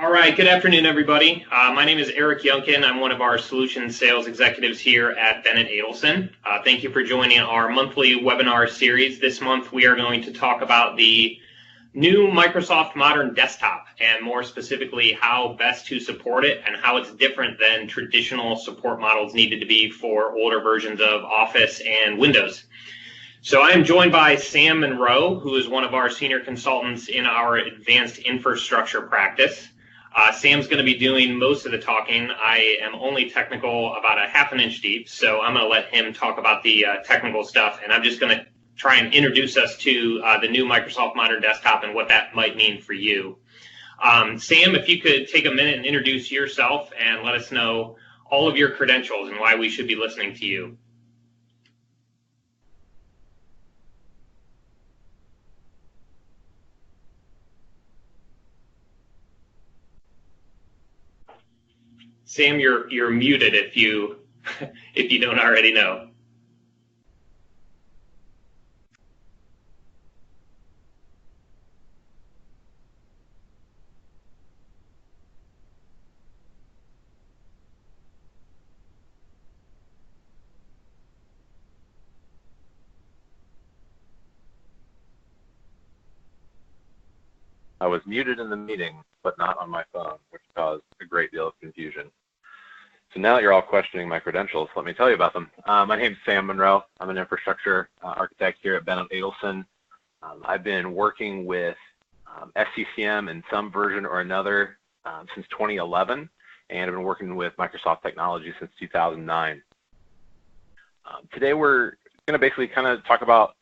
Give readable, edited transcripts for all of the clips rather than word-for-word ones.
All right, good afternoon, everybody. My name is Eric Youngkin. I'm one of our solutions sales executives here at Bennett Adelson. Thank you for joining our monthly webinar series. This month, we are going to talk about the new Microsoft Modern Desktop, and more specifically, how best to support it and how it's different than traditional support models needed to be for older versions of Office and Windows. So I am joined by Sam Monroe, who is one of our senior consultants in our advanced infrastructure practice. Sam's going to be doing most of the talking. I am only technical about a half an inch deep, so I'm going to let him talk about the technical stuff, and I'm just going to try and introduce us to the new Microsoft Modern Desktop and what that might mean for you. Sam, if you could take a minute and introduce yourself and let us know all of your credentials and why we should be listening to you. Sam, you're muted if you don't already know. I was muted in the meeting, but not on my phone, which caused a great deal of confusion. So now that you're all questioning my credentials, let me tell you about them. My name is Sam Monroe. I'm an infrastructure architect here at Bennett Adelson. I've been working with SCCM in some version or another since 2011, and I've been working with Microsoft technology since 2009. Today we're going to basically kind of talk about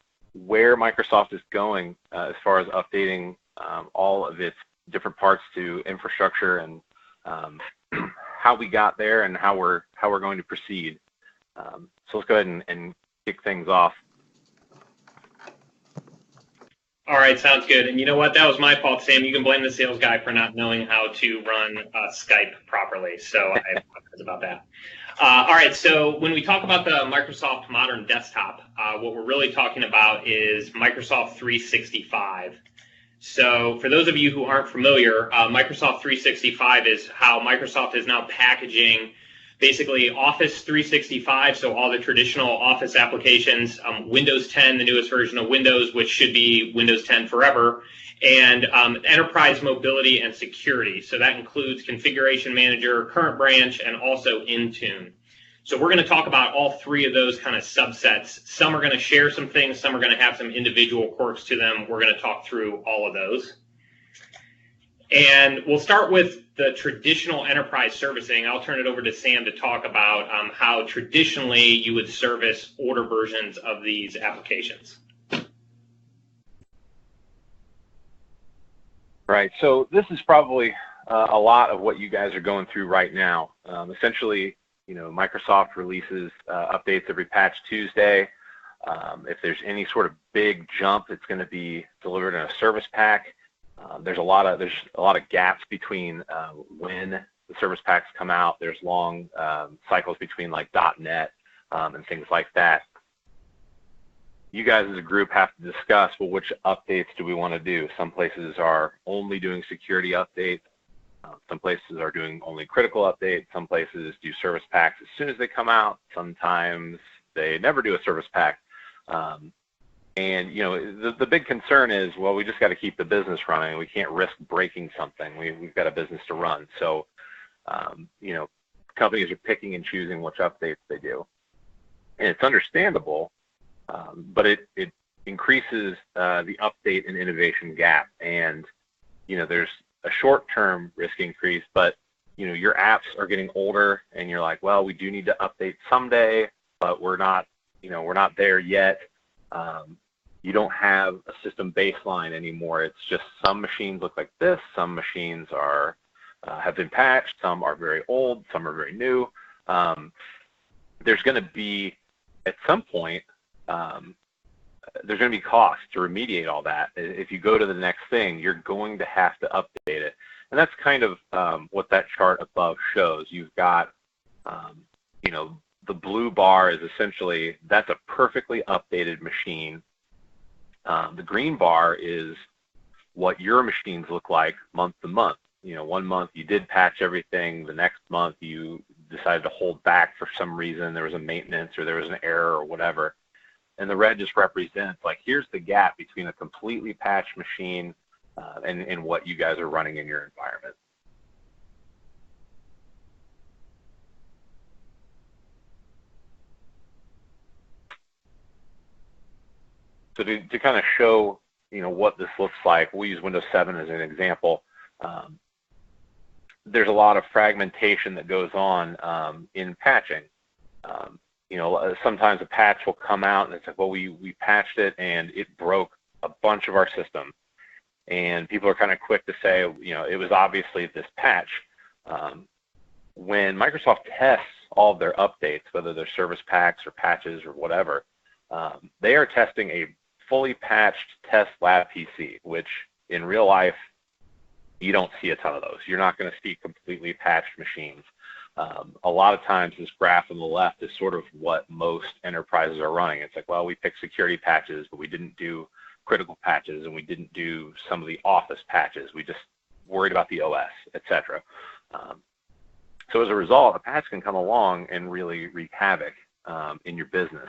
where Microsoft is going as far as updating all of its different parts to infrastructure and how we got there and how we're going to proceed. So let's go ahead and kick things off. All right, sounds good. And you know what? That was my fault, Sam. You can blame the sales guy for not knowing how to run Skype properly. So I apologize about that. All right, so when we talk about the Microsoft Modern Desktop, what we're really talking about is Microsoft 365. So for those of you who aren't familiar, Microsoft 365 is how Microsoft is now packaging basically Office 365, so all the traditional Office applications, Windows 10, the newest version of Windows, which should be Windows 10 forever, and enterprise mobility and security. So that includes Configuration Manager, Current Branch, and also Intune. So we're going to talk about all three of those kind of subsets. Some are going to share some things, some are going to have some individual quirks to them. We're going to talk through all of those. And we'll start with the traditional enterprise servicing. I'll turn it over to Sam to talk about how traditionally you would service older versions of these applications. Right, so this is probably a lot of what you guys are going through right now. Essentially, you know, Microsoft releases updates every Patch Tuesday. If there's any sort of big jump, it's going to be delivered in a service pack. There's a lot of gaps between when the service packs come out. There's long cycles between like .NET and things like that. You guys as a group have to discuss, well, which updates do we want to do? Some places are only doing security updates. Some places are doing only critical updates. Some places do service packs as soon as they come out. Sometimes they never do a service pack. And you know, the big concern is, well, we just got to keep the business running. We can't risk breaking something. We've got a business to run. So, you know, companies are picking and choosing which updates they do. And it's understandable, but it increases the update and innovation gap. And, you know, there's a short-term risk increase, but you know, your apps are getting older and you're like, well, we do need to update someday, but we're not there yet. You don't have a system baseline anymore. It's just some machines look like this, some machines are have been patched, some are very old, some are very new. There's going to be, at some point, there's going to be costs to remediate all that. If you go to the next thing, you're going to have to update it. And that's kind of what that chart above shows. You've got, you know, the blue bar is essentially, that's a perfectly updated machine. The green bar is what your machines look like month to month. one month you did patch everything, the next month you decided to hold back for some reason, there was a maintenance or there was an error or whatever. And the red just represents, like, here's the gap between a completely patched machine and what you guys are running in your environment. So to kind of show, what this looks like, we'll use Windows 7 as an example. There's a lot of fragmentation that goes on in patching. Sometimes a patch will come out and it's like, well, we patched it and it broke a bunch of our system. And people are kind of quick to say, it was obviously this patch. When Microsoft tests all of their updates, whether they're service packs or patches or whatever, they are testing a fully patched test lab PC, which in real life, you don't see a ton of those. You're not going to see completely patched machines. A lot of times this graph on the left is sort of what most enterprises are running. It's like, well, we picked security patches, but we didn't do critical patches, and we didn't do some of the office patches. We just worried about the OS, etc. So as a result, a patch can come along and really wreak havoc in your business.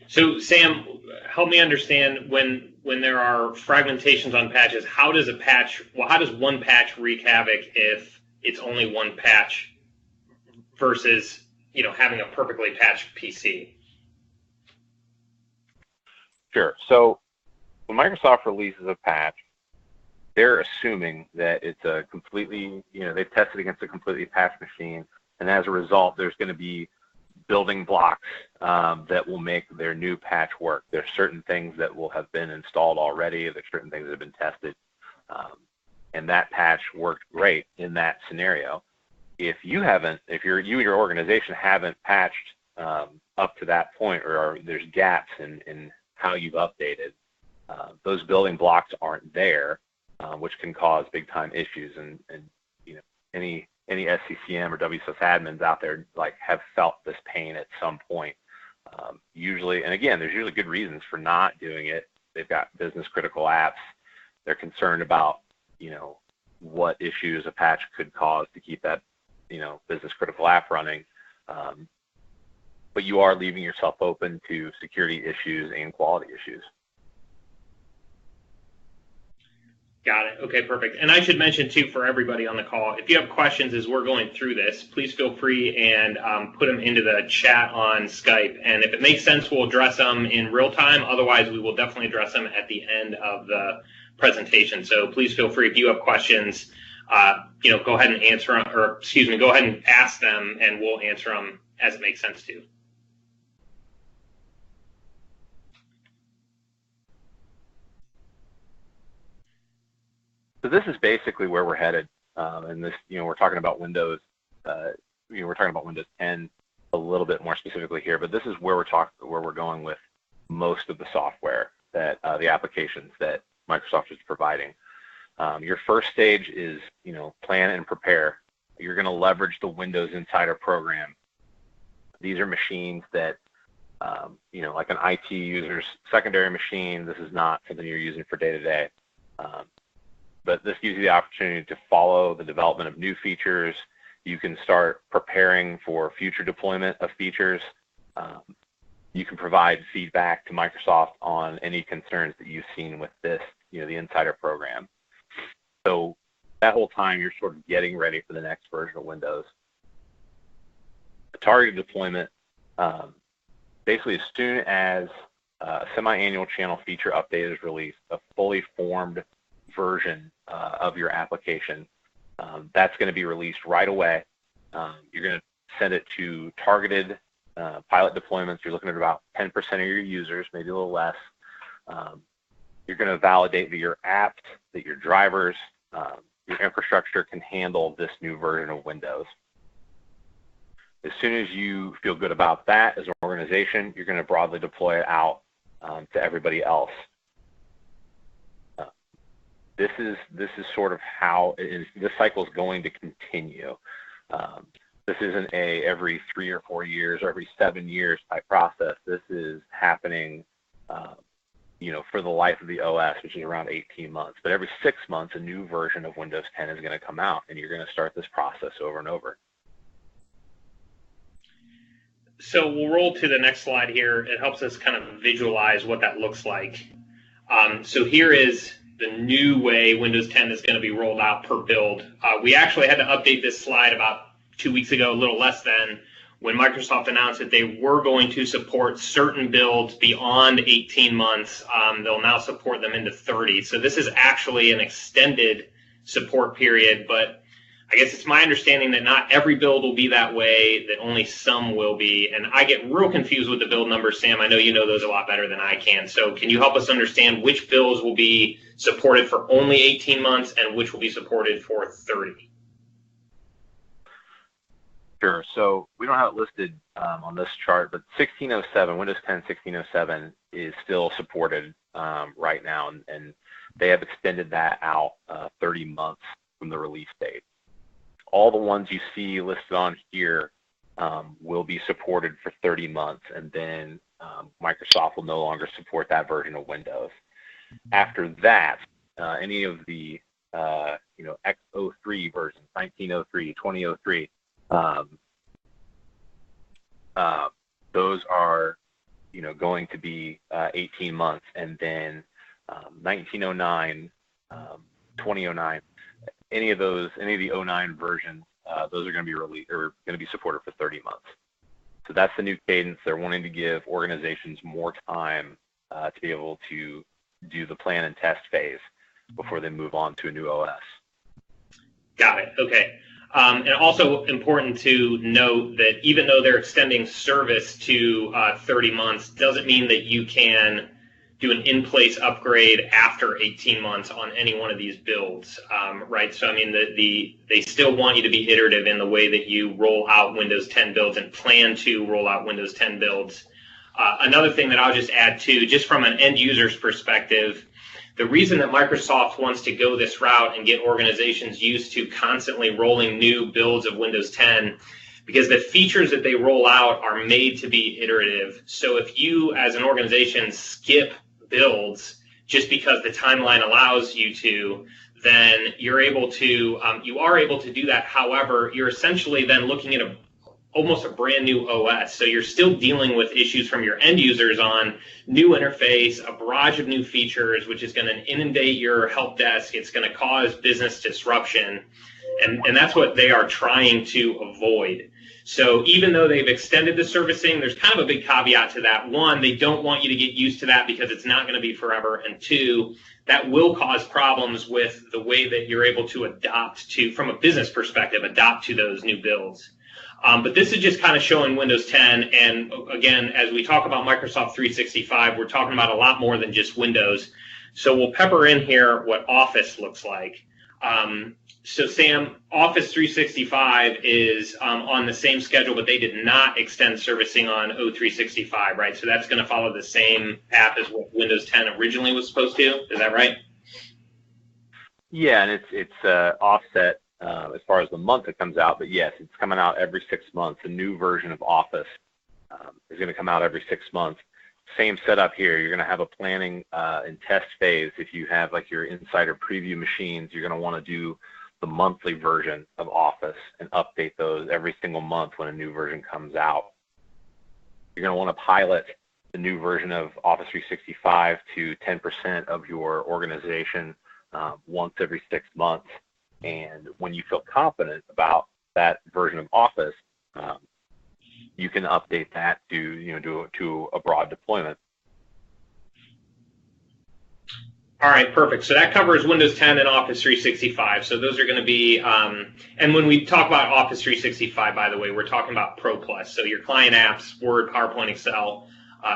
So Sam, help me understand, when there are fragmentations on patches, how does one patch wreak havoc if it's only one patch versus, having a perfectly patched PC? Sure. So when Microsoft releases a patch, they're assuming that it's a completely, they've tested against a completely patched machine, and as a result, there's going to be building blocks that will make their new patch work. There's certain things that will have been installed already. There's certain things that have been tested, and that patch worked great in that scenario. If you and your organization haven't patched up to that point, or there's gaps in how you've updated, those building blocks aren't there, which can cause big time issues. And any SCCM or WSUS admins out there have felt this pain at some point. Usually, and again, there's usually good reasons for not doing it. They've got business critical apps. They're concerned about what issues a patch could cause to keep that business critical app running. But you are leaving yourself open to security issues and quality issues. Got it. Okay, perfect. And I should mention, too, for everybody on the call, if you have questions as we're going through this, please feel free and put them into the chat on Skype. And if it makes sense, we'll address them in real time. Otherwise, we will definitely address them at the end of the presentation. So please feel free, if you have questions, go ahead and go ahead and ask them, and we'll answer them as it makes sense to. So this is basically where we're headed, and this, we're talking about Windows. We're talking about Windows 10 a little bit more specifically here, but this is where we're going with most of the software that the applications that Microsoft is providing. Your first stage is, plan and prepare. You're going to leverage the Windows Insider program. These are machines that, like an IT user's secondary machine. This is not something you're using for day-to-day. But this gives you the opportunity to follow the development of new features. You can start preparing for future deployment of features. You can provide feedback to Microsoft on any concerns that you've seen with this, the Insider program. So that whole time, you're sort of getting ready for the next version of Windows. The targeted deployment, basically as soon as a semi-annual channel feature update is released, a fully formed version of your application, that's going to be released right away. You're going to send it to targeted pilot deployments. You're looking at about 10% of your users, maybe a little less. You're going to validate that your apps, that your drivers, your infrastructure can handle this new version of Windows. As soon as you feel good about that as an organization, you're going to broadly deploy it out to everybody else. This is sort of how this cycle is going to continue. This isn't every 3 or 4 years or every 7 years type process. This is happening, for the life of the OS, which is around 18 months. But every 6 months, a new version of Windows 10 is going to come out, and you're going to start this process over and over. So we'll roll to the next slide here. It helps us kind of visualize what that looks like. So here is the new way Windows 10 is going to be rolled out per build. We actually had to update this slide about 2 weeks ago, a little less than, when Microsoft announced that they were going to support certain builds beyond 18 months. They'll now support them into 30. So this is actually an extended support period, but I guess it's my understanding that not every build will be that way, that only some will be. And I get real confused with the build numbers, Sam. I know you know those a lot better than I can. So can you help us understand which builds will be supported for only 18 months and which will be supported for 30? Sure. So we don't have it listed on this chart, but 1607, Windows 10 1607 is still supported right now, and they have extended that out 30 months from the release date. All the ones you see listed on here will be supported for 30 months, and then Microsoft will no longer support that version of Windows. After that, any of the X03 versions, 1903, 2003, those are going to be 18 months, and then 1909, 2009, any of the 09 versions, those are going to be released or going to be supported for 30 months. So that's the new cadence. They're wanting to give organizations more time to be able to do the plan and test phase before they move on to a new OS. Got it. Okay. And also important to note that even though they're extending service to 30 months, doesn't mean that you can do an in-place upgrade after 18 months on any one of these builds, right? So, I mean, they still want you to be iterative in the way that you roll out Windows 10 builds and plan to roll out Windows 10 builds. Another thing that I'll just add too, just from an end user's perspective, the reason that Microsoft wants to go this route and get organizations used to constantly rolling new builds of Windows 10, because the features that they roll out are made to be iterative. So if you, as an organization, skip builds just because the timeline allows you to, then you are able to do that. However, you're essentially then looking at almost a brand new OS. So you're still dealing with issues from your end users on new interface, a barrage of new features, which is going to inundate your help desk. It's going to cause business disruption. And that's what they are trying to avoid. So even though they've extended the servicing, there's kind of a big caveat to that. One, they don't want you to get used to that because it's not going to be forever. And two, that will cause problems with the way that you're able to adopt to, from a business perspective, adopt to those new builds. But this is just kind of showing Windows 10. And again, as we talk about Microsoft 365, we're talking about a lot more than just Windows. So we'll pepper in here what Office looks like. So Sam, Office 365 is on the same schedule, but they did not extend servicing on O365, right? So that's going to follow the same path as what Windows 10 originally was supposed to. Is that right? Yeah, and it's offset as far as the month it comes out, but yes, it's coming out every 6 months. A new version of Office is going to come out every 6 months. Same setup here. You're going to have a planning and test phase. If you have like your insider preview machines, you're going to want to do the monthly version of Office and update those every single month when a new version comes out. You're going to want to pilot the new version of Office 365 to 10% of your organization once every 6 months. And when you feel confident about that version of Office, you can update that to a broad deployment. All right, perfect. So that covers Windows 10 and Office 365. So those are going to be, and when we talk about Office 365, by the way, we're talking about Pro Plus. So your client apps, Word, PowerPoint, Excel,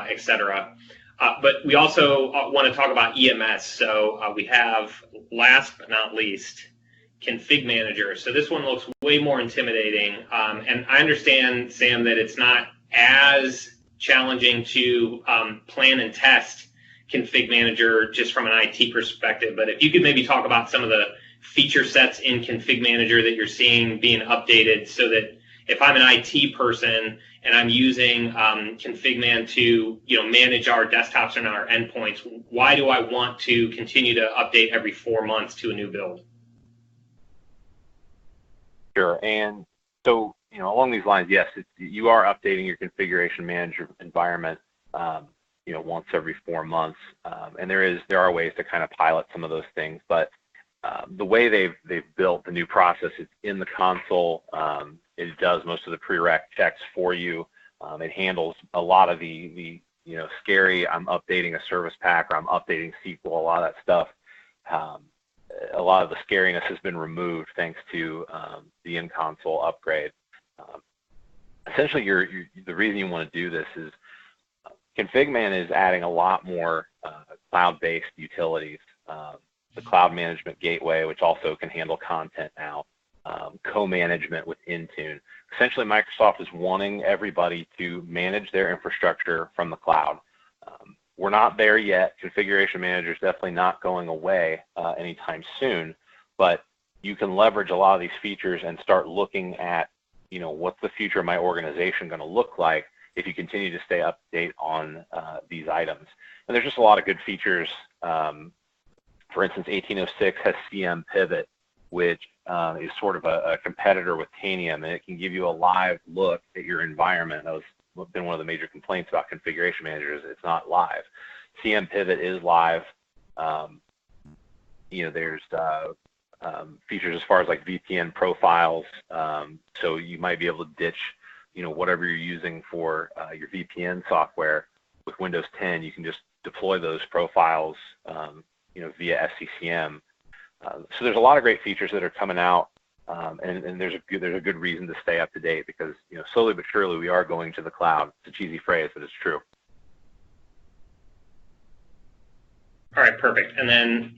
etc. But we also want to talk about EMS. So we have, last but not least, Config Manager. So this one looks way more intimidating. And I understand, Sam, that it's not as challenging to plan and test Config Manager just from an IT perspective. But if you could maybe talk about some of the feature sets in Config Manager that you're seeing being updated so that if I'm an IT person and I'm using ConfigMan to manage our desktops and our endpoints, why do I want to continue to update every 4 months to a new build? Sure. And so, along these lines, yes, you are updating your configuration manager environment, once every 4 months. And there are ways to kind of pilot some of those things, but the way they've built the new process is in the console. It does most of the prereq checks for you. It handles a lot of the scary, I'm updating a service pack or I'm updating SQL, a lot of that stuff. A lot of the scariness has been removed thanks to the in-console upgrade. Essentially, the reason you want to do this is ConfigMan is adding a lot more cloud-based utilities. The Cloud Management Gateway, which also can handle content now, co-management with Intune. Essentially, Microsoft is wanting everybody to manage their infrastructure from the cloud. We're not there yet. Configuration Manager is definitely not going away anytime soon, but you can leverage a lot of these features and start looking at, what's the future of my organization going to look like if you continue to stay up to date on these items. And there's just a lot of good features. For instance, 1806 has CM Pivot, which is sort of a competitor with Tanium, and it can give you a live look at your environment. That was been one of the major complaints about configuration managers. It's not live. CM Pivot is live. There's features as far as like VPN profiles. So you might be able to ditch, whatever you're using for your VPN software. With Windows 10, you can just deploy those profiles, via SCCM. So there's a lot of great features that are coming out. And there's a good reason to stay up to date because slowly but surely we are going to the cloud. It's a cheesy phrase, but it's true. All right, perfect. And then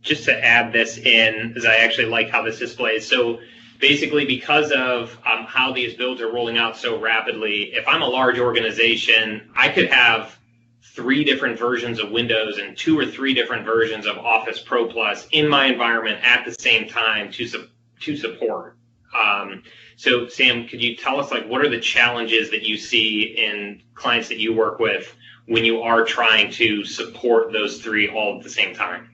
just to add this in, because I actually like how this displays. So basically, because of how these builds are rolling out so rapidly, if I'm a large organization, I could have 3 different versions of Windows and 2 or 3 different versions of Office Pro Plus in my environment at the same time to support. So Sam, could you tell us what are the challenges that you see in clients that you work with when you are trying to support those 3 all at the same time?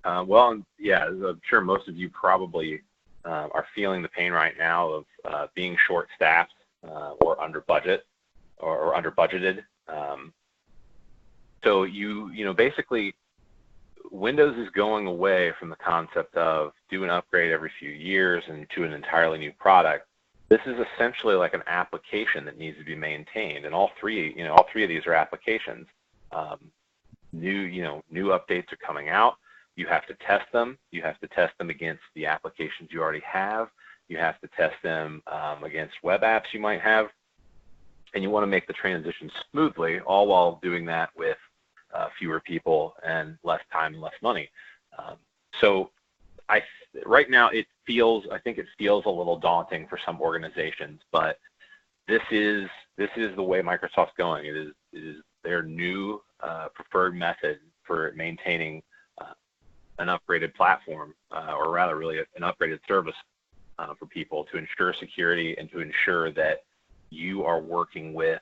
Well, yeah, I'm sure most of you probably are feeling the pain right now of being short-staffed or under budget or under budgeted. So basically, Windows is going away from the concept of do an upgrade every few years and to an entirely new product. This is essentially like an application that needs to be maintained, and all three of these are applications. New updates are coming out. You have to test them. You have to test them against the applications you already have. You have to test them against web apps you might have, and you want to make the transition smoothly, all while doing that with fewer people and less time and less money. So right now I think it feels a little daunting for some organizations, but this is the way Microsoft's going. It is their new preferred method for maintaining an upgraded platform, or rather really an upgraded service for people to ensure security and to ensure that you are working with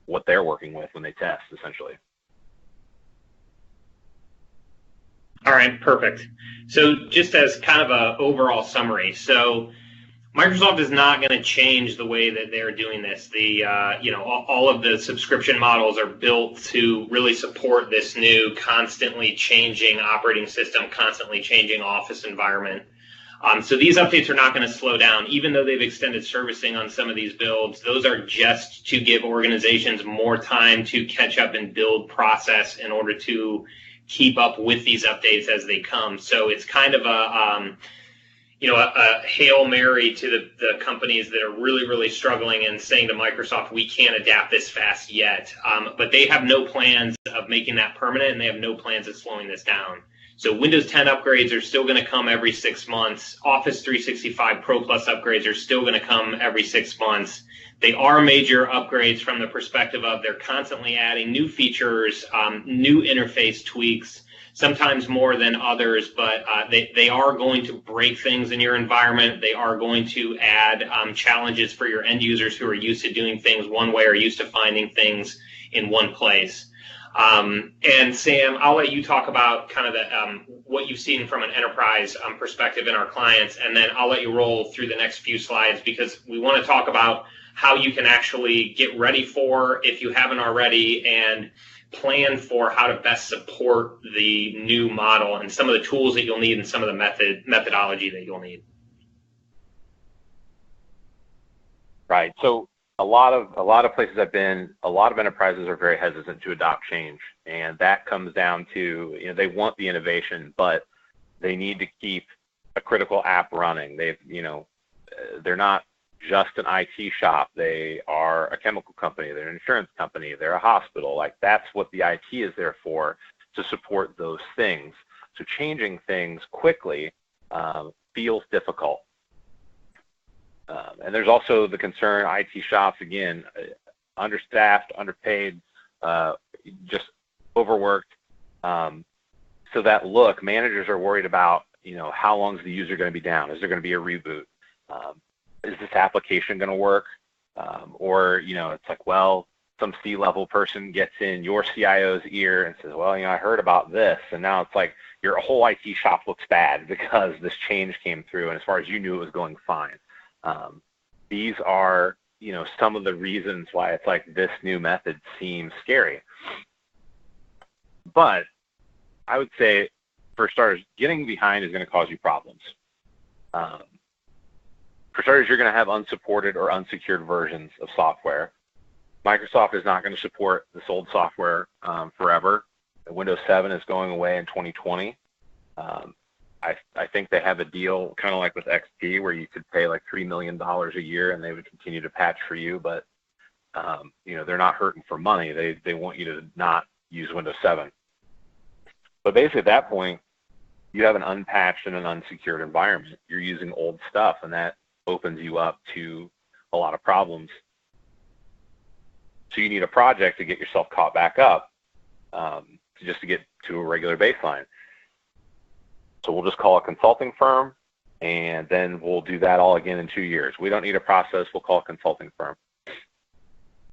what they're working with when they test, essentially. All right, perfect. So just as kind of an overall summary, so Microsoft is not going to change the way that they're doing this. All of the subscription models are built to really support this new, constantly changing operating system, constantly changing office environment. So these updates are not going to slow down, even though they've extended servicing on some of these builds. Those are just to give organizations more time to catch up and build process in order to keep up with these updates as they come. So it's kind of a Hail Mary to the companies that are really, really struggling and saying to Microsoft, we can't adapt this fast yet. But they have no plans of making that permanent, and they have no plans of slowing this down. So Windows 10 upgrades are still going to come every 6 months. Office 365 Pro Plus upgrades are still going to come every 6 months. They are major upgrades from the perspective of they're constantly adding new features, new interface tweaks. sometimes more than others, but they are going to break things in your environment. They are going to add challenges for your end users who are used to doing things one way or used to finding things in one place. And Sam, I'll let you talk about kind of what you've seen from an enterprise perspective in our clients, and then I'll let you roll through the next few slides because we want to talk about how you can actually get ready for, if you haven't already, and plan for how to best support the new model and some of the tools that you'll need and some of the methodology that you'll need. Right. So a lot of places I've been, a lot of enterprises are very hesitant to adopt change, and that comes down to, they want the innovation, but they need to keep a critical app running. They're not just an IT shop. They are a chemical company. They're an insurance company. They're a hospital. Like, that's what the IT is there for, to support those things. So changing things quickly feels difficult. And there's also the concern, IT shops, again, understaffed, underpaid, just overworked. So that managers are worried about, how long is the user going to be down? Is there going to be a reboot? Is this application going to work? Or, it's like, well, some C-level person gets in your CIO's ear and says, well, I heard about this. And now it's like your whole IT shop looks bad because this change came through. And as far as you knew, it was going fine. These are, some of the reasons why it's like this new method seems scary. But I would say, for starters, getting behind is going to cause you problems. For starters, you're going to have unsupported or unsecured versions of software. Microsoft is not going to support this old software forever. Windows 7 is going away in 2020. I think they have a deal kind of like with XP where you could pay like $3 million a year and they would continue to patch for you, but they're not hurting for money. They want you to not use Windows 7. But basically at that point, you have an unpatched and an unsecured environment. You're using old stuff, and that opens you up to a lot of problems. So you need a project to get yourself caught back up, just to get to a regular baseline. So we'll just call a consulting firm, and then we'll do that all again in 2 years. We don't need a process. We'll call a consulting firm.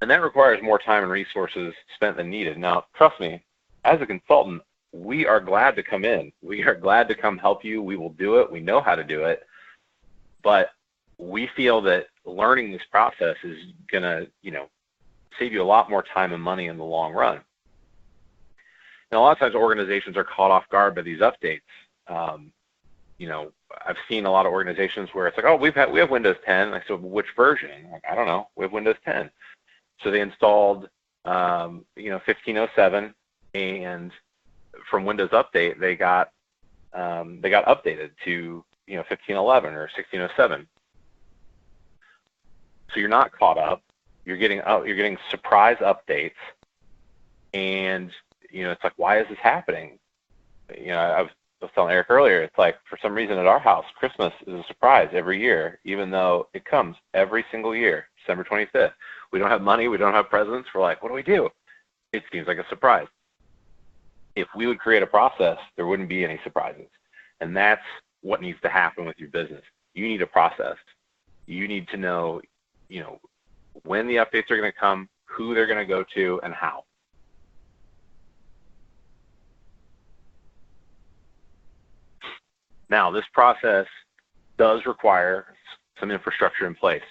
And that requires more time and resources spent than needed. Now, trust me, as a consultant, we are glad to come in. We are glad to come help you. We will do it. We know how to do it. But we feel that learning this process is going to, save you a lot more time and money in the long run. Now, a lot of times organizations are caught off guard by these updates. I've seen a lot of organizations where it's like, oh, we have Windows 10. I said, which version? Like, I don't know. We have Windows 10. So they installed, 1507, and from Windows Update, they got updated to 1511 or 1607. So you're not caught up. You're getting surprise updates, and it's like, why is this happening? I was telling Eric earlier, it's like, for some reason at our house, Christmas is a surprise every year, even though it comes every single year, December 25th. We don't have money, we don't have presents. We're like, what do we do? It seems like a surprise. If we would create a process, there wouldn't be any surprises. And that's what needs to happen with your business. You need a process. You need to know, when the updates are going to come, who they're going to go to, and how. Now, this process does require some infrastructure in place.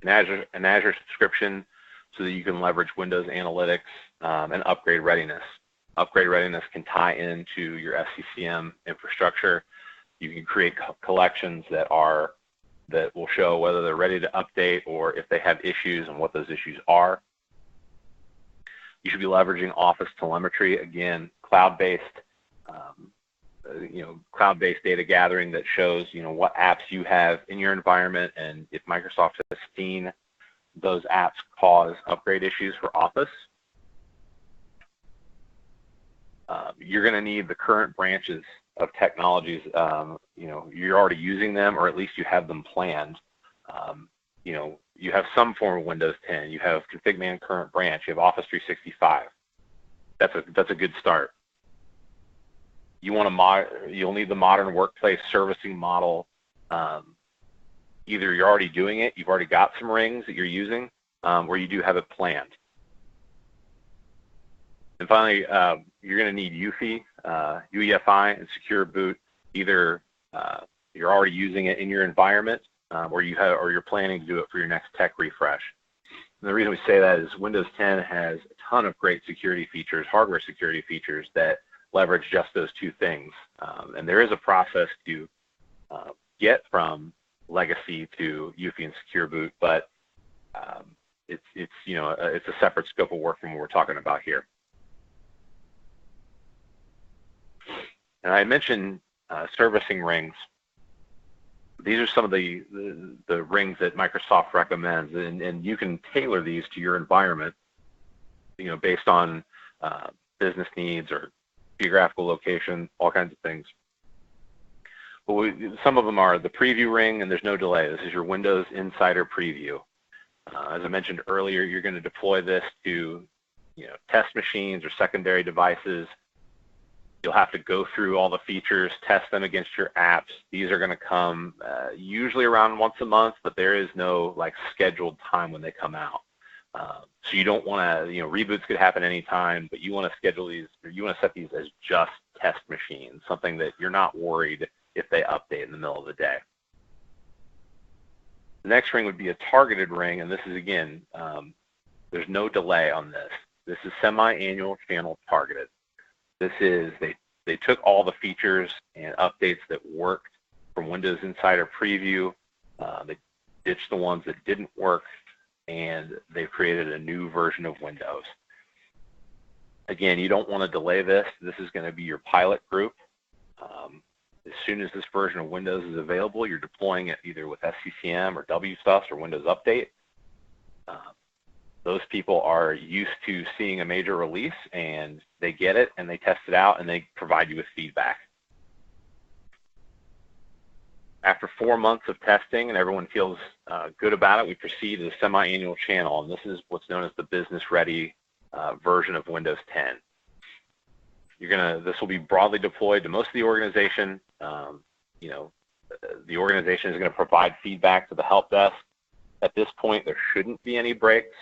An Azure subscription so that you can leverage Windows Analytics and upgrade readiness. Upgrade readiness can tie into your SCCM infrastructure. You can create collections that will show whether they're ready to update or if they have issues and what those issues are. You should be leveraging Office telemetry, again, cloud-based data gathering that shows, what apps you have in your environment, and if Microsoft has seen those apps cause upgrade issues for Office. You're going to need the current branches of technologies. You're already using them, or at least you have them planned. You have some form of Windows 10. You have config man current branch. You have Office 365. That's a good start. you'll need the modern workplace servicing model. Either you're already doing it, you've already got some rings that you're using, or you do have it planned. And finally, you're going to need UEFI, and Secure Boot. Either you're already using it in your environment, or you're planning to do it for your next tech refresh. And the reason we say that is Windows 10 has a ton of great security features, hardware security features that leverage just those two things. And there is a process to get from legacy to UEFI and Secure Boot, but it's a separate scope of work from what we're talking about here. And I mentioned servicing rings. These are some of the rings that Microsoft recommends, and you can tailor these to your environment, based on business needs or geographical location, all kinds of things. But some of them are the preview ring, and there's no delay. This is your Windows Insider Preview. As I mentioned earlier, you're going to deploy this to test machines or secondary devices. You'll have to go through all the features, test them against your apps. These are going to come usually around once a month, but there is no scheduled time when they come out. So you don't want to, reboots could happen anytime, but you want to schedule these, or you want to set these as just test machines, something that you're not worried if they update in the middle of the day. The next ring would be a targeted ring, and this is, again, there's no delay on this. This is semi-annual channel targeted. This is, they took all the features and updates that worked from Windows Insider Preview. They ditched the ones that didn't work, and they've created a new version of Windows. Again, you don't want to delay this. This is going to be your pilot group. As soon as this version of Windows is available, you're deploying it either with SCCM or WSUS or Windows Update. Those people are used to seeing a major release, and they get it, and they test it out, and they provide you with feedback. After 4 months of testing and everyone feels good about it, we proceed to the semi-annual channel, and this is what's known as the business-ready version of Windows 10. This will be broadly deployed to most of the organization. The organization is going to provide feedback to the help desk. At this point, there shouldn't be any breaks,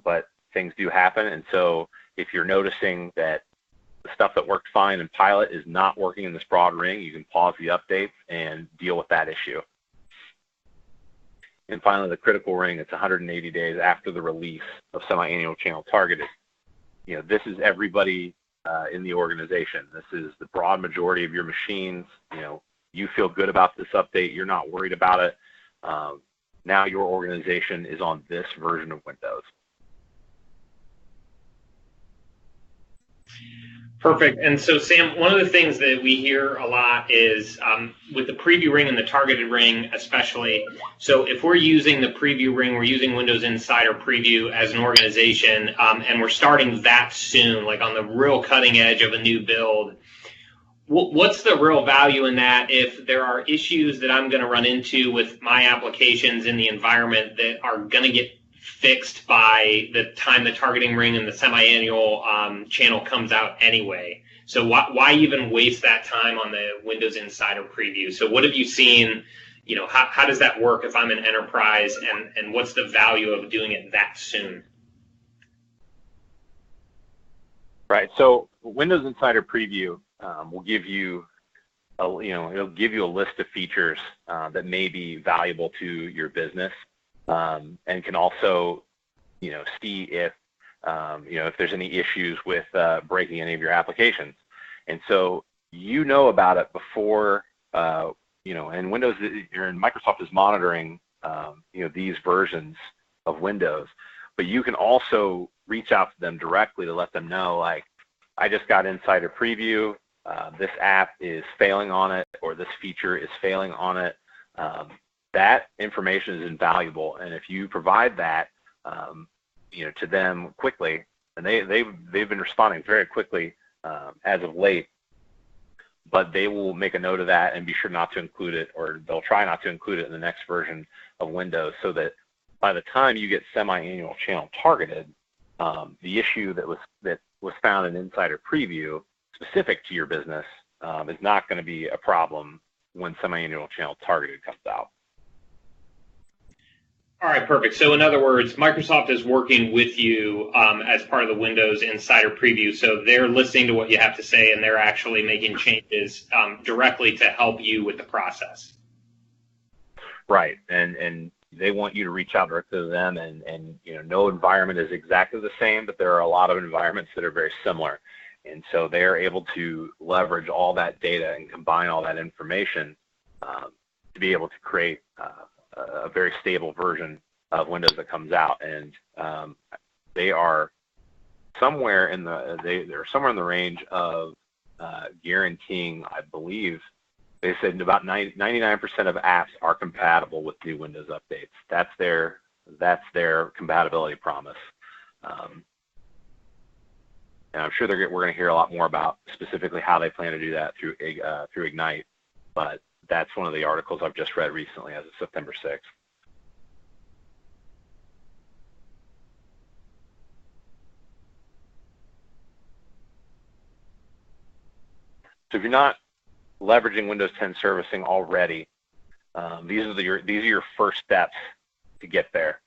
but things do happen. And so if you're noticing that the stuff that worked fine in pilot is not working in this broad ring, you can pause the updates and deal with that issue. And finally, the critical ring, it's 180 days after the release of semi-annual channel targeted. This is everybody in the organization. This is the broad majority of your machines. You feel good about this update. You're not worried about it. Now your organization is on this version of Windows. Perfect. And so, Sam, one of the things that we hear a lot is with the preview ring and the targeted ring especially, so if we're using the preview ring, we're using Windows Insider Preview as an organization, and we're starting that soon, like on the real cutting edge of a new build, what's the real value in that if there are issues that I'm going to run into with my applications in the environment that are going to get fixed by the time the targeting ring and the semi-annual channel comes out anyway? So why even waste that time on the Windows Insider Preview? So what have you seen, how does that work if I'm an enterprise, and what's the value of doing it that soon? Right, so Windows Insider Preview will give you it'll give you a list of features that may be valuable to your business. And can also, see if, if there's any issues with breaking any of your applications. And so about it before, and Windows and Microsoft is monitoring, these versions of Windows. But you can also reach out to them directly to let them know, I just got Insider Preview. This app is failing on it, or this feature is failing on it. That information is invaluable, and if you provide that, to them quickly, and they've been responding very quickly as of late, but they will make a note of that and be sure not to include it, or they'll try not to include it in the next version of Windows, so that by the time you get semi-annual channel targeted, the issue that was found in Insider Preview specific to your business is not going to be a problem when semi-annual channel targeted comes out. All right, perfect. So in other words, Microsoft is working with you as part of the Windows Insider Preview. So they're listening to what you have to say, and they're actually making changes directly to help you with the process. Right, and they want you to reach out directly to them, and no environment is exactly the same, but there are a lot of environments that are very similar. And so they are able to leverage all that data and combine all that information to be able to create a very stable version of Windows that comes out. And they are somewhere in the range of guaranteeing, I believe, they said about 99% of apps are compatible with new Windows updates. That's their compatibility promise. And I'm sure we're going to hear a lot more about specifically how they plan to do that through Ignite, but that's one of the articles I've just read recently as of September 6th. So if you're not leveraging Windows 10 servicing already, these are your first steps to get there.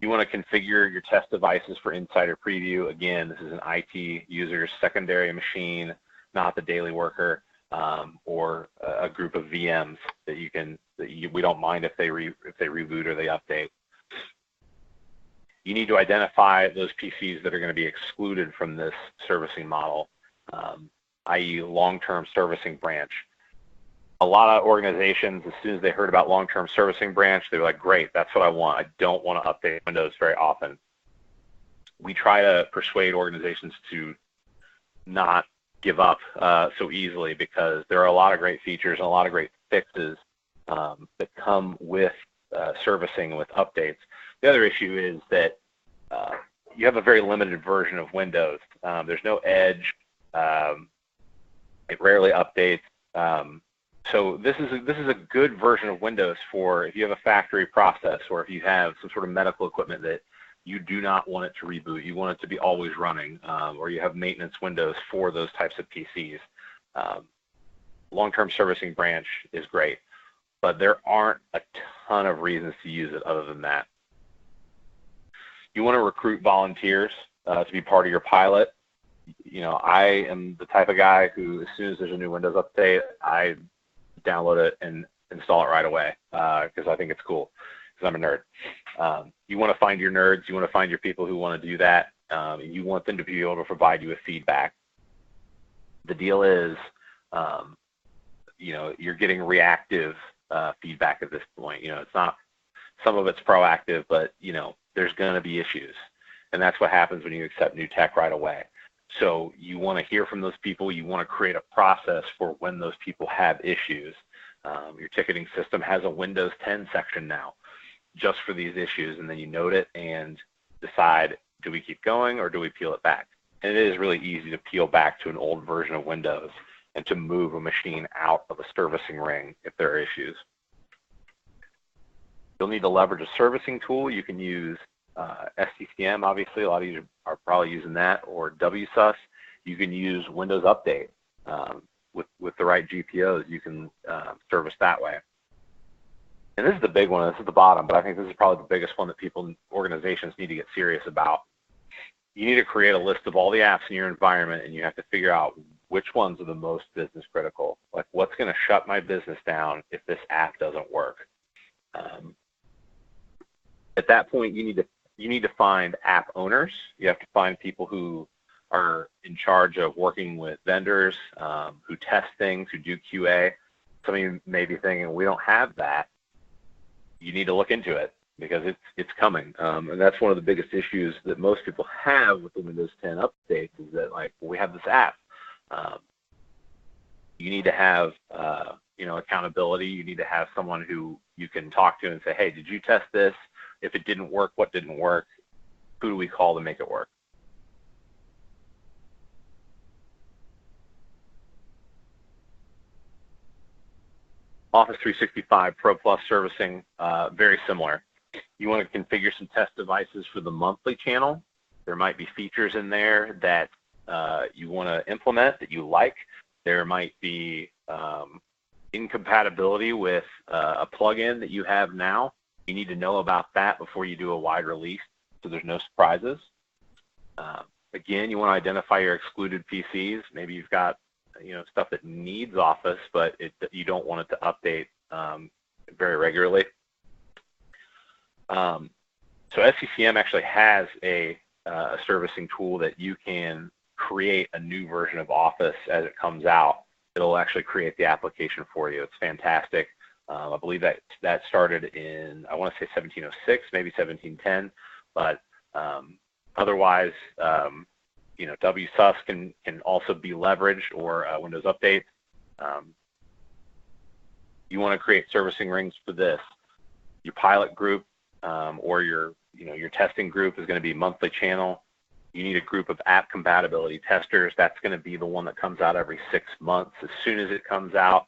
You want to configure your test devices for Insider Preview. Again, this is an IT user's secondary machine, not the daily worker, or a group of VMs that we don't mind if they reboot or they update. You need to identify those PCs that are going to be excluded from this servicing model, i.e. long-term servicing branch. A lot of organizations, as soon as they heard about long-term servicing branch, they were like, great, that's what I want. I don't want to update Windows very often. We try to persuade organizations to not give up so easily, because there are a lot of great features and a lot of great fixes that come with servicing with updates. The other issue is that you have a very limited version of Windows. There's no Edge. It rarely updates. So this is a good version of Windows for if you have a factory process, or if you have some sort of medical equipment that you do not want it to reboot, you want it to be always running, or you have maintenance windows for those types of PCs. Long-term servicing branch is great, but there aren't a ton of reasons to use it other than that. You want to recruit volunteers to be part of your pilot. I am the type of guy who, as soon as there's a new Windows update, I download it and install it right away because I think it's cool, because I'm a nerd. You want to find your nerds. You want to find your people who want to do that. You want them to be able to provide you with feedback. The deal is, you're getting reactive feedback at this point. It's not, some of it's proactive, but, there's going to be issues. And that's what happens when you accept new tech right away. So you want to hear from those people. You want to create a process for when those people have issues. Your ticketing system has a Windows 10 section now just for these issues, and then you note it and decide, do we keep going or do we peel it back? And it is really easy to peel back to an old version of Windows and to move a machine out of a servicing ring if there are issues. You'll need to leverage a servicing tool. You can use SCCM, obviously. A lot of you are probably using that, or WSUS. You can use Windows Update. With the right GPOs, you can service that way. And this is the big one. This is the bottom, but I think this is probably the biggest one that organizations need to get serious about. You need to create a list of all the apps in your environment, and you have to figure out which ones are the most business critical. Like, what's going to shut my business down if this app doesn't work? At that point, you need to find app owners. You have to find people who are in charge of working with vendors, who test things, who do QA. Some of you may be thinking, we don't have that. You need to look into it, because it's coming. And that's one of the biggest issues that most people have with the Windows 10 updates, is that, like, we have this app. You need to have accountability. You need to have someone who you can talk to and say, hey, did you test this? If it didn't work, what didn't work? Who do we call to make it work? Office 365 Pro Plus servicing, very similar. You want to configure some test devices for the monthly channel. There might be features in there that you want to implement that you like, There might be incompatibility with a plugin that you have now. You need to know about that before you do a wide release, so there's no surprises. Again, you want to identify your excluded PCs. Maybe you've got stuff that needs Office, but you don't want it to update very regularly. So SCCM actually has a servicing tool that you can create a new version of Office as it comes out. It'll actually create the application for you. It's fantastic. I believe that started in, I want to say 1706, maybe 1710, but otherwise, WSUS can also be leveraged, or Windows Update. You want to create servicing rings for this. Your pilot group or your testing group is going to be monthly channel. You need a group of app compatibility testers. That's going to be the one that comes out every 6 months. As soon as it comes out,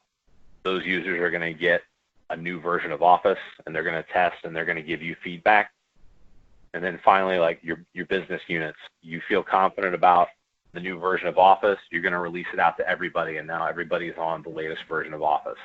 those users are going to get a new version of Office, and they're going to test, and they're going to give you feedback. And then finally, like your business units, you feel confident about the new version of Office, you're going to release it out to everybody, and now everybody's on the latest version of Office.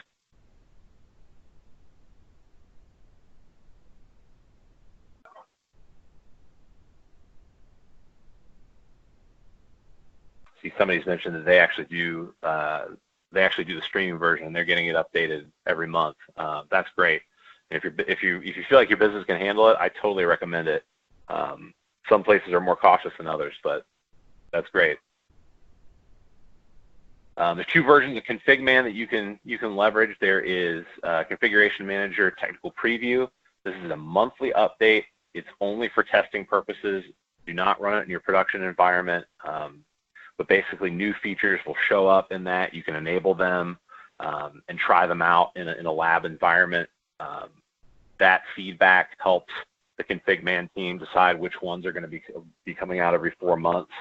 See, somebody's mentioned that they actually do the streaming version, and they're getting it updated every month. That's great. And if you feel like your business can handle it, I totally recommend it. Some places are more cautious than others, but that's great. There's 2 versions of ConfigMan that you can leverage. There is Configuration Manager Technical Preview. This is a monthly update. It's only for testing purposes. Do not run it in your production environment. But basically, new features will show up in that. You can enable them and try them out in a lab environment. That feedback helps the ConfigMan team decide which ones are going to be coming out every 4 months.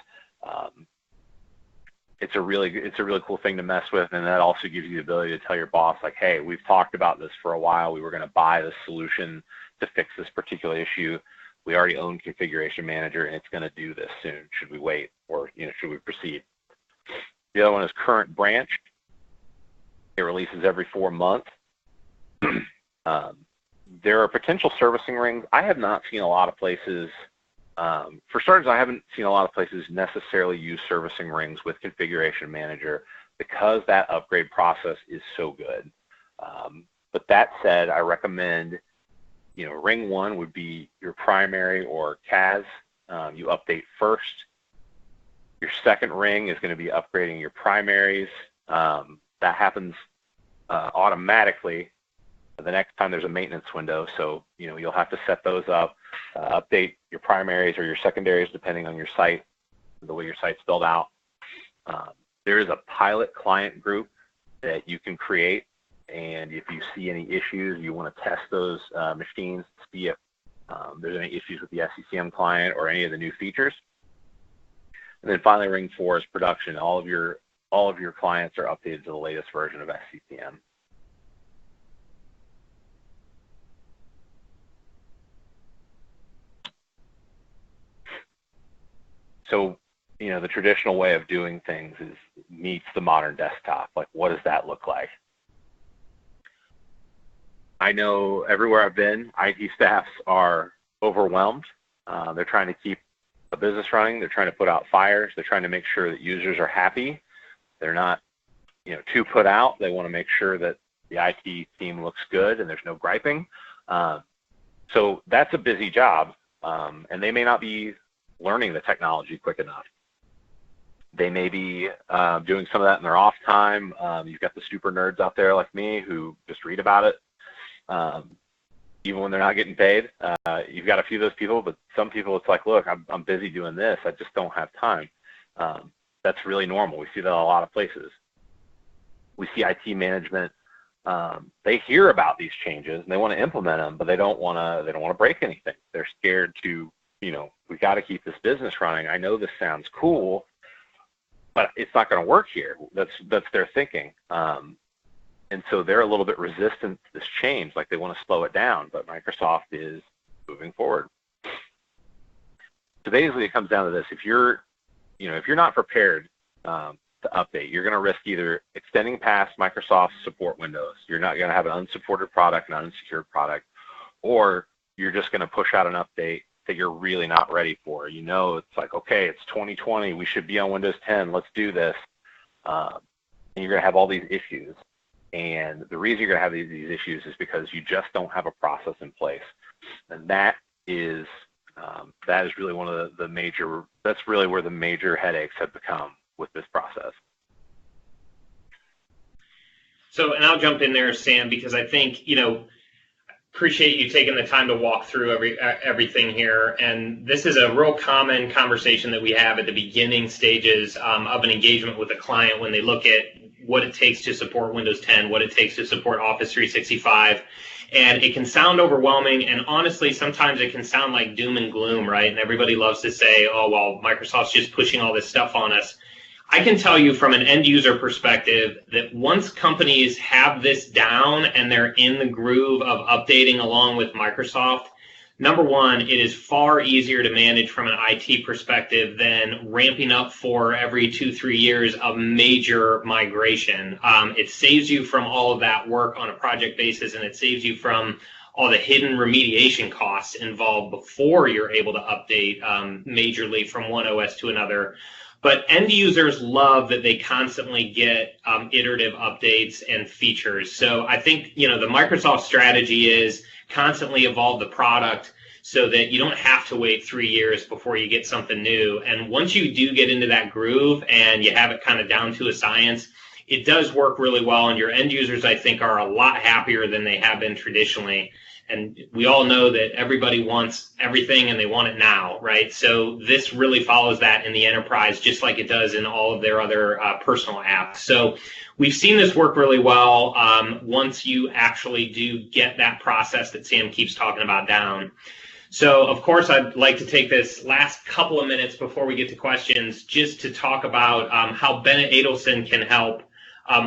It's a really cool thing to mess with, and that also gives you the ability to tell your boss, like, hey, we've talked about this for a while. We were going to buy this solution to fix this particular issue. We already own Configuration Manager, and it's going to do this soon. Should we wait, or should we proceed? The other one is Current Branch. It releases every 4 months. There are potential servicing rings. I have not seen a lot of places. For starters, I haven't seen a lot of places necessarily use servicing rings with Configuration Manager because that upgrade process is so good. But that said, I recommend, ring 1 would be your primary or CAS. You update first. Your second ring is going to be upgrading your primaries. That happens automatically the next time there's a maintenance window. So, you'll have to set those up, update your primaries or your secondaries depending on your site, the way your site's built out. There is a pilot client group that you can create, and if you see any issues, you want to test those machines to see if there's any issues with the SCCM client or any of the new features. And then finally, ring 4 is production. All of your clients are updated to the latest version of SCCM. So, the traditional way of doing things meets the modern desktop. Like, what does that look like? I know everywhere I've been, IT staffs are overwhelmed. They're trying to keep a business running. They're trying to put out fires. They're trying to make sure that users are happy. They're not, too put out. They want to make sure that the IT team looks good and there's no griping. So that's a busy job, and they may not be learning the technology quick enough. They may be doing some of that in their off time. You've got the super nerds out there like me who just read about it, even when they're not getting paid. You've got a few of those people, but some people it's like, look, I'm busy doing this. I just don't have time. That's really normal. We see that in a lot of places. We see IT management. They hear about these changes and they want to implement them, but they don't want to break anything. They're scared to, we got to keep this business running. I know this sounds cool, but it's not going to work here. That's their thinking. And so they're a little bit resistant to this change, like they want to slow it down, but Microsoft is moving forward. So basically it comes down to this. If you're not prepared to to update. You're going to risk either extending past Microsoft support windows. You're not going to have an unsupported product, an unsecured product, or you're just going to push out an update that you're really not ready for. You know, it's like, okay, it's 2020. We should be on Windows 10. Let's do this. And you're going to have all these issues. And the reason you're going to have these issues is because you just don't have a process in place. And that is really one of the major, that's really where the major headaches have become with this process. So, and I'll jump in there, Sam, because I think, appreciate you taking the time to walk through everything here. And this is a real common conversation that we have at the beginning stages of an engagement with a client when they look at what it takes to support Windows 10, what it takes to support Office 365. And it can sound overwhelming, and honestly, sometimes it can sound like doom and gloom, right? And everybody loves to say, oh, well, Microsoft's just pushing all this stuff on us. I can tell you from an end user perspective that once companies have this down and they're in the groove of updating along with Microsoft, number one, it is far easier to manage from an IT perspective than ramping up for every 2-3 years of major migration. It saves you from all of that work on a project basis, and it saves you from all the hidden remediation costs involved before you're able to update majorly from one OS to another. But end users love that they constantly get iterative updates and features. So I think, the Microsoft strategy is constantly evolve the product so that you don't have to wait 3 years before you get something new. And once you do get into that groove and you have it kind of down to a science, it does work really well. And your end users, I think, are a lot happier than they have been traditionally. And we all know that everybody wants everything and they want it now, right? So this really follows that in the enterprise, just like it does in all of their other personal apps. So we've seen this work really well once you actually do get that process that Sam keeps talking about down. So, of course, I'd like to take this last couple of minutes before we get to questions just to talk about how Bennett Adelson can help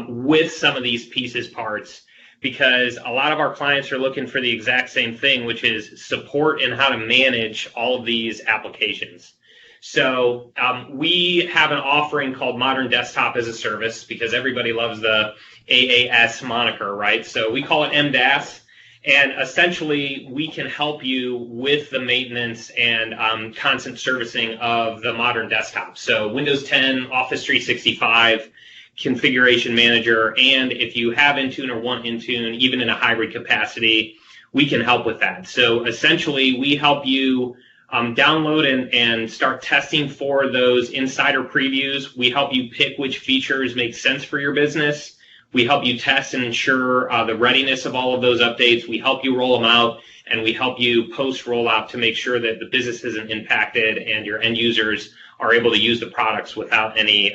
with some of these parts. Because a lot of our clients are looking for the exact same thing, which is support in how to manage all of these applications. So we have an offering called Modern Desktop as a Service because everybody loves the AAS moniker, right? So we call it MDAS, and essentially we can help you with the maintenance and constant servicing of the modern desktop. So Windows 10, Office 365, Configuration Manager, and if you have Intune or want Intune, even in a hybrid capacity, we can help with that. So essentially, we help you download and start testing for those insider previews. We help you pick which features make sense for your business. We help you test and ensure the readiness of all of those updates. We help you roll them out, and we help you post-rollout to make sure that the business isn't impacted and your end users are able to use the products without any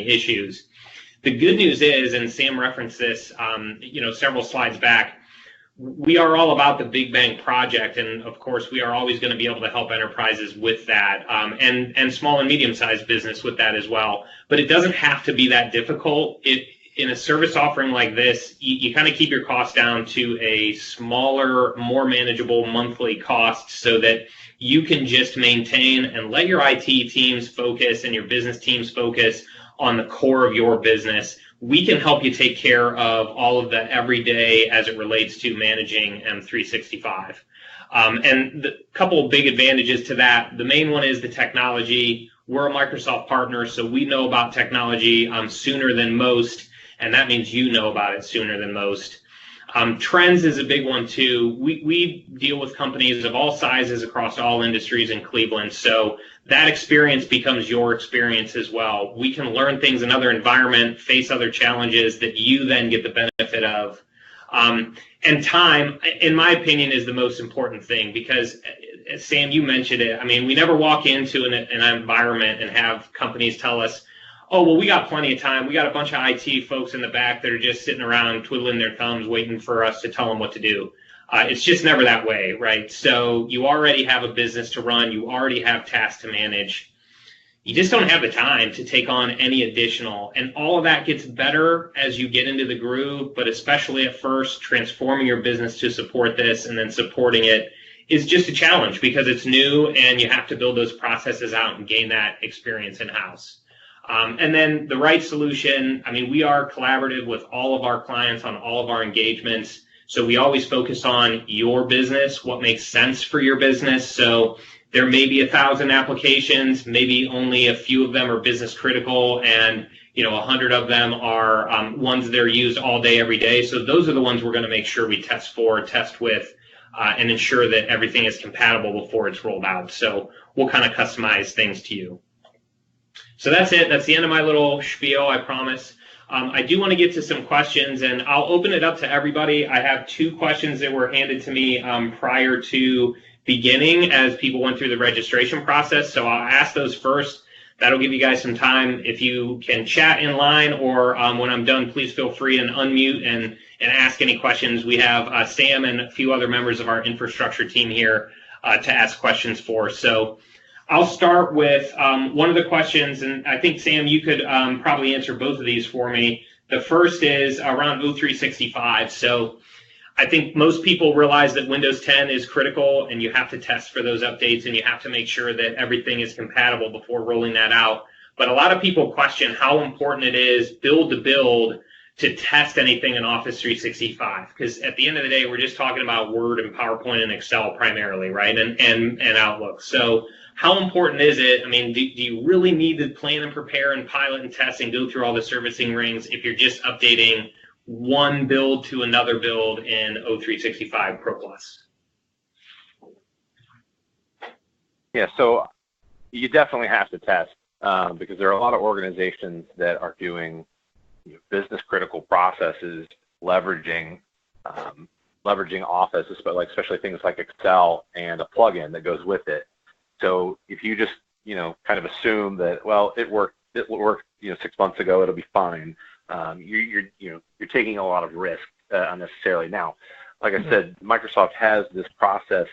issues. The good news is, and Sam referenced this, several slides back, we are all about the big bang project, and of course, we are always going to be able to help enterprises with that, and small and medium-sized business with that as well. But it doesn't have to be that difficult. In a service offering like this, you kind of keep your costs down to a smaller, more manageable monthly cost, so that you can just maintain and let your IT teams focus and your business teams focus on the core of your business. We can help you take care of all of the everyday as it relates to managing M365. And the couple of big advantages to that, the main one is the technology. We're a Microsoft partner, so we know about technology sooner than most, and that means you know about it sooner than most. Trends is a big one too. We deal with companies of all sizes across all industries in Cleveland, so that experience becomes your experience as well. We can learn things in other environments, face other challenges that you then get the benefit of. And time, in my opinion, is the most important thing because, Sam, you mentioned it. I mean, we never walk into an environment and have companies tell us, oh, well, we got plenty of time. We got a bunch of IT folks in the back that are just sitting around twiddling their thumbs waiting for us to tell them what to do. It's just never that way, right? So you already have a business to run. You already have tasks to manage. You just don't have the time to take on any additional. And all of that gets better as you get into the groove, but especially at first, transforming your business to support this and then supporting it is just a challenge because it's new and you have to build those processes out and gain that experience in-house. And then the right solution, I mean, we are collaborative with all of our clients on all of our engagements. So we always focus on your business, what makes sense for your business. So there may be 1,000 applications, maybe only a few of them are business critical, and 100 of them are ones that are used all day, every day. So those are the ones we're going to make sure we test with, and ensure that everything is compatible before it's rolled out. So we'll kind of customize things to you. So that's it. That's the end of my little spiel, I promise. I do want to get to some questions, and I'll open it up to everybody. I have 2 questions that were handed to me prior to beginning as people went through the registration process. So I'll ask those first. That'll give you guys some time. If you can chat in line, or when I'm done, please feel free and unmute and ask any questions. We have Sam and a few other members of our infrastructure team here to ask questions for. So I'll start with one of the questions, and I think, Sam, you could probably answer both of these for me. The first is around O365. So I think most people realize that Windows 10 is critical, and you have to test for those updates, and you have to make sure that everything is compatible before rolling that out. But a lot of people question how important it is build to build to test anything in Office 365, because at the end of the day, we're just talking about Word and PowerPoint and Excel primarily, right, and Outlook. So how important is it? I mean, do you really need to plan and prepare and pilot and test and go through all the servicing rings if you're just updating one build to another build in O365 Pro Plus? Yeah, so you definitely have to test because there are a lot of organizations that are doing business critical processes, leveraging Office, especially things like Excel and a plugin that goes with it. So if you just kind of assume that, well, it worked 6 months ago, it'll be fine. You're taking a lot of risk unnecessarily. Now, like I said, Microsoft has this process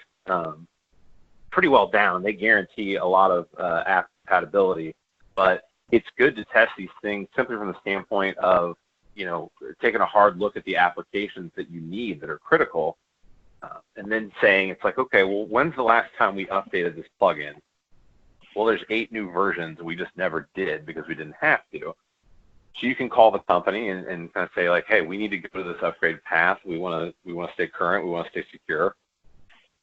pretty well down. They guarantee a lot of app compatibility, but it's good to test these things simply from the standpoint of taking a hard look at the applications that you need that are critical, and then saying, it's like, okay, well, when's the last time we updated this plugin? Well, there's 8 new versions and we just never did because we didn't have to. So you can call the company and kind of say, like, hey, we need to go to this upgrade path. We want to stay current. We want to stay secure.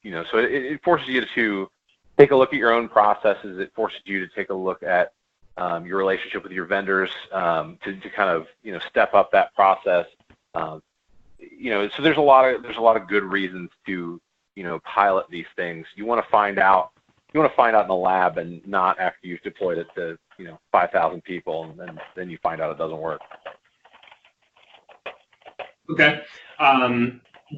So it forces you to take a look at your own processes. It forces you to take a look at your relationship with your vendors to kind of step up that process. So there's a lot of good reasons to pilot these things. You want to find out in the lab and not after you've deployed it to 5,000 people and then you find out it doesn't work. Okay.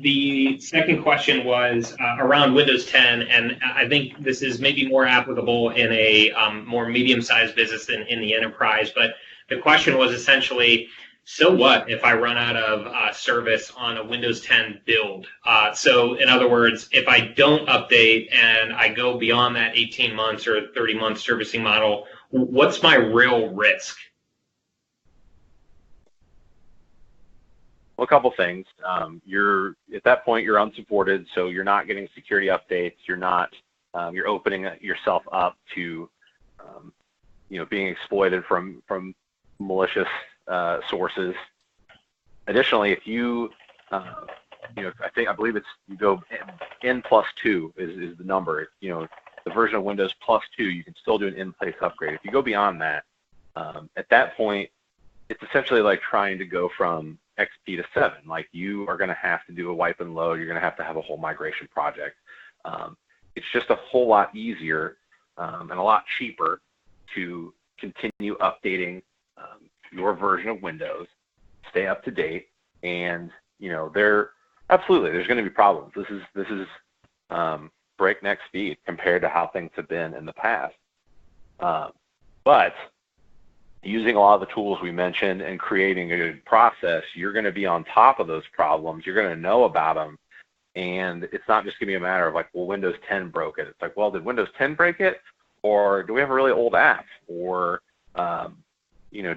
The second question was around Windows 10, and I think this is maybe more applicable in a more medium-sized business than in the enterprise, but the question was essentially, so what if I run out of service on a Windows 10 build? So in other words, if I don't update and I go beyond that 18 months or 30-month servicing model, what's my real risk? Well, a couple things. You're at that point you're unsupported, so you're not getting security updates. You're opening yourself up to being exploited from malicious sources. Additionally, if you I believe you go N+2 is the number. The version of Windows +2, you can still do an in-place upgrade. If you go beyond that, at that point, it's essentially like trying to go from XP to 7. Like, you are going to have to do a wipe and load. You're going to have a whole migration project. It's just a whole lot easier and a lot cheaper to continue updating your version of Windows, stay up to date, and there's going to be problems. This is breakneck speed compared to how things have been in the past. But using a lot of the tools we mentioned and creating a good process, you're going to be on top of those problems. You're going to know about them, and it's not just going to be a matter of like, well, Windows 10 broke it. It's like, well, did Windows 10 break it, or do we have a really old app, or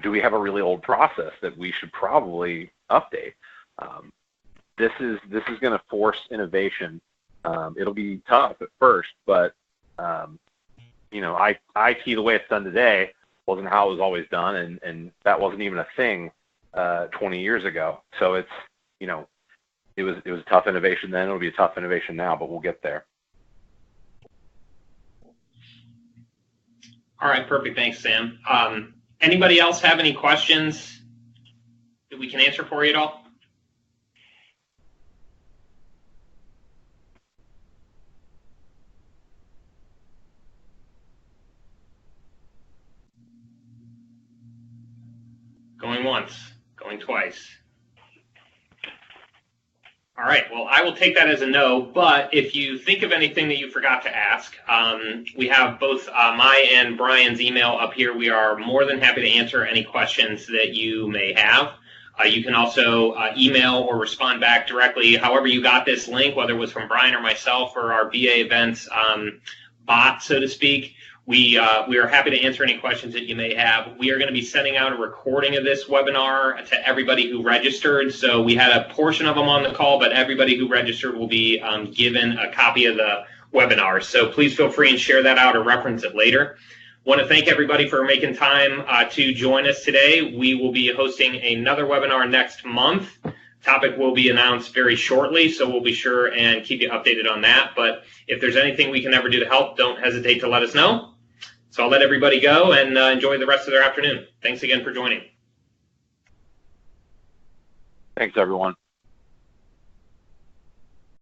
do we have a really old process that we should probably update? This is going to force innovation. It'll be tough at first, but IT the way it's done today, wasn't how it was always done, and that wasn't even a thing 20 years ago. So it's, you know, it was a tough innovation then. It'll be a tough innovation now, but we'll get there. All right, perfect. Thanks, Sam. Anybody else have any questions that we can answer for you at all? Going once, going twice. All right, well, I will take that as a no, but if you think of anything that you forgot to ask, we have both my and Brian's email up here. We are more than happy to answer any questions that you may have. You can also email or respond back directly, however you got this link, whether it was from Brian or myself or our BA Events bot, so to speak. We are happy to answer any questions that you may have. We are going to be sending out a recording of this webinar to everybody who registered. So we had a portion of them on the call, but everybody who registered will be given a copy of the webinar. So please feel free and share that out or reference it later. Want to thank everybody for making time to join us today. We will be hosting another webinar next month. Topic will be announced very shortly, so we'll be sure and keep you updated on that. But if there's anything we can ever do to help, don't hesitate to let us know. So I'll let everybody go and enjoy the rest of their afternoon. Thanks again for joining. Thanks, everyone.